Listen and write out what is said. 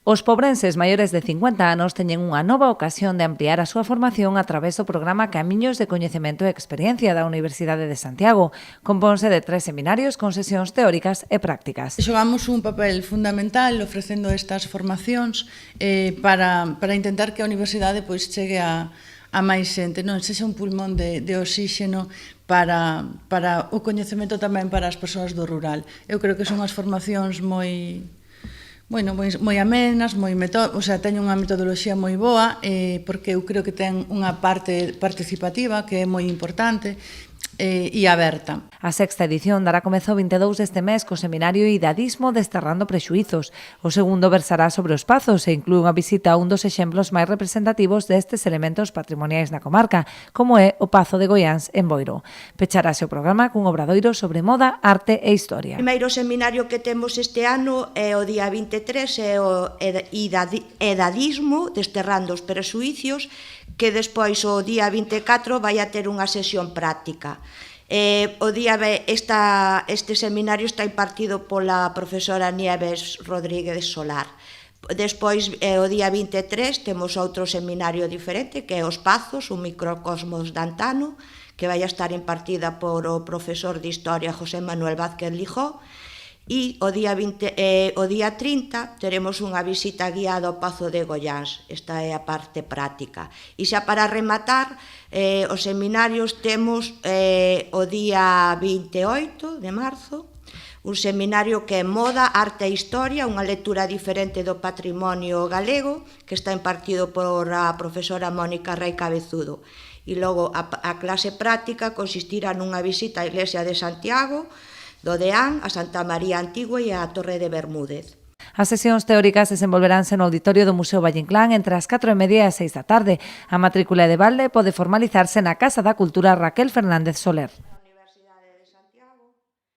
Os pobrenses maiores de 50 anos teñen unha nova ocasión de ampliar a súa formación a través do programa Camiños de Coñecemento e Experiencia da Universidade de Santiago. Compónse de 3 seminarios con sesións teóricas e prácticas. Xogamos un papel fundamental ofrecendo estas formacións para intentar que a universidade chegue a máis xente, non sexa un pulmón de oxíxeno para o coñecemento tamén para as persoas do rural. Eu creo que son as formacións moi amenas, teñen unha metodoloxía moi boa, porque eu creo que ten unha parte participativa que é moi importante e aberta. A sexta edición dará comezo o 22 deste mes co seminario Idadismo desterrando prexuízos. O segundo versará sobre os pazos e inclúe unha visita a un dos exemplos máis representativos destes elementos patrimoniais na comarca, como é o Pazo de Goiáns en Boiro. Pecharase o programa cun obradoiro sobre moda, arte e historia. O primeiro seminario que temos este ano é o día 23, é o Idadismo desterrando os prexuízos, que despois o día 24 vai a ter unha sesión práctica. Este seminario está impartido pola profesora Nieves Rodríguez Solar. Despois, o día 23, temos outro seminario diferente, que é Os Pazos, un microcosmos de antano, que vai a estar impartida por o profesor de Historia José Manuel Vázquez Lijó. E o día 30 teremos unha visita guiada ao Pazo de Goiáns. Esta é a parte práctica. E xa para rematar, os seminarios temos o día 28 de marzo, un seminario que é Moda, Arte e Historia, unha lectura diferente do patrimonio galego, que está impartido por a profesora Mónica Rei Cabezudo. E logo a clase práctica consistirá nunha visita á Iglesia de Santiago, do Deán, a Santa María Antigua e a Torre de Bermúdez. As sesións teóricas desenvolveránse no auditorio do Museo Valle Inclán entre as 4:30 e as 6 da tarde. A matrícula de balde pode formalizarse na Casa da Cultura Raquel Fernández Soler.